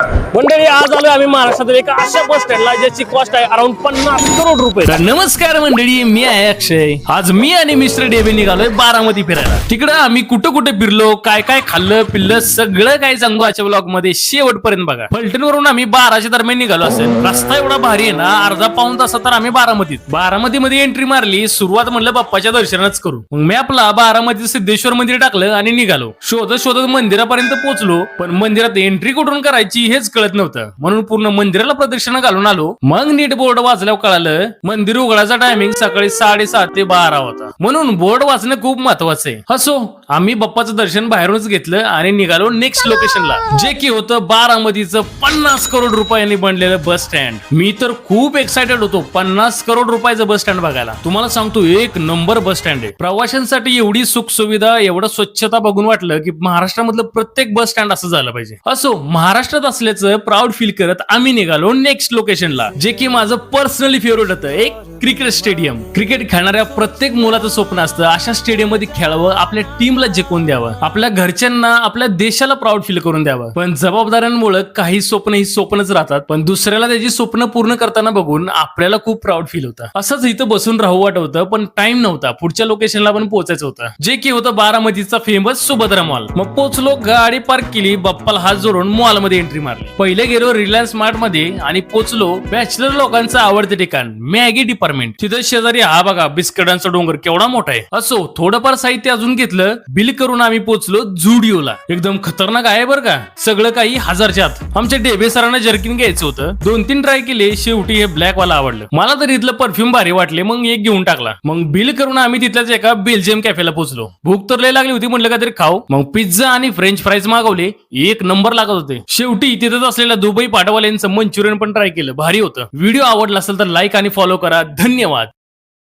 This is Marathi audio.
मंडळी आज आलोय आम्ही महाराष्ट्रातील एका अशा बस स्टँडला ज्याची कॉस्ट आहे अराउंड 50 करोड रुपये. तर नमस्कार मंडळी, मी आहे अक्षय. आज मी आणि मिस्टर डेबे निघालोय बारामती फिरायला. तिकडं आम्ही कुठं कुठं फिरलो, काय काय खाल्लं पिल्लं सगळं काही सांगू आजच्या ब्लॉग मध्ये, शेवटपर्यंत बघा. फलटणवरून आम्ही 12च्या दरम्यान निघालो असेल. रस्ता एवढा भारी आहे ना, अर्धा पाऊण तासात तर आम्ही बारामतीमध्ये एंट्री मारली. सुरुवात म्हणलं बाप्पाच्या दर्शनाच करू. मग मी आपला बारामती सिद्धेश्वर मंदिर टाकलं आणि निघालो. शोधत शोधत मंदिरापर्यंत पोहोचलो, पण मंदिरात एंट्री कुठून करायची हेच कळत नव्हतं. म्हणून पूर्ण मंदिराला प्रदक्षिणा घालून आलो. मग नीट बोर्ड वाचल्यावर कळालं मंदिर उघडायचा टायमिंग सकाळी 7:30 ते 12 होता. म्हणून बोर्ड वाचणं खूप महत्वाचं आहे. असो, आम्ही बाप्पाचं दर्शन बाहेरूनच घेतलं आणि निघालो नेक्स्ट लोकेशनला, जे की होतं बारामतीचं 50 करोड रुपयांनी बनलेलं बस स्टँड. मी तर खूप एक्सायटेड होतो 50 करोड रुपयाचं बस स्टँड बघायला. तुम्हाला सांगतो एक नंबर बस स्टँड आहे. प्रवाशांसाठी एवढी सुख सुविधा, एवढं स्वच्छता बघून वाटलं की महाराष्ट्रामधलं प्रत्येक बस स्टँड असं झालं पाहिजे. असो, महाराष्ट्रात असल्याचं प्राऊड फील करत आम्ही निघालो नेक्स्ट लोकेशनला, जे की माझं पर्सनली फेवरेट होतं, एक क्रिकेट स्टेडियम. क्रिकेट खेळणाऱ्या प्रत्येक मुलाचं स्वप्न असतं अशा स्टेडियम मध्ये खेळावं, आपल्या टीमला जिंकून द्यावं, आपल्या घरच्यांना, आपल्या देशाला प्राऊड फील करून द्यावं. पण जबाबदाऱ्यांमुळे काही स्वप्न ही स्वप्नच राहतात, पण दुसऱ्याला त्याची स्वप्न पूर्ण करताना बघून आपल्याला खूप प्राऊड फील होतं. असंच इथं बसून राहू वाटत होतं, पण टाइम नव्हता. पुढच्या लोकेशनला पण पोहोचायचं होतं, जे की होतं बारामतीचा फेमस सुभद्रा मॉल. मग पोहोचलो, गाडी पार्क केली, बाप्पाला हात जोडून मॉल मध्ये एंट्री मारली. पहिले गेलो रिलायन्स स्मार्ट मध्ये आणि पोहोचलो बॅचलर लोकांचं आवडते ठिकाण, मॅगी डिपार्टमेंट. तिथं शेजारी हा बघा बिस्किटांचा डोंगर केवढा मोठा आहे. असो, थोडंफार साहित्य अजून घेतलं, बिल करून आम्ही पोहोचलो झुडिओला. एकदम खतरनाक आहे बरं का, सगळं काही 1000च्या आत. आमच्या डेबे सरांना जर्किन घ्यायचं होतं, 2-3 ट्राय केले, शेवटी हे ब्लॅक वाला आवडलं मला. तर इथलं परफ्यूम भारी वाटले, मग एक घेऊन टाकला. मग बिल करून आम्ही तिथल्याच एका बेल्जियम कॅफेला पोहोचलो. भूक तर लय लागली होती, म्हटलं का तरी खाऊ. मग पिझ्झा आणि फ्रेंच फ्राईज मागवले, एक नंबर लागत होते. शेवटी तिथंच असलेल्या दुबई पाटवाल्यांचं मंचुरियन पण ट्राय केलं, भारी होतं. व्हिडिओ आवडला असेल तर लाईक आणि फॉलो करा. धन्यवाद.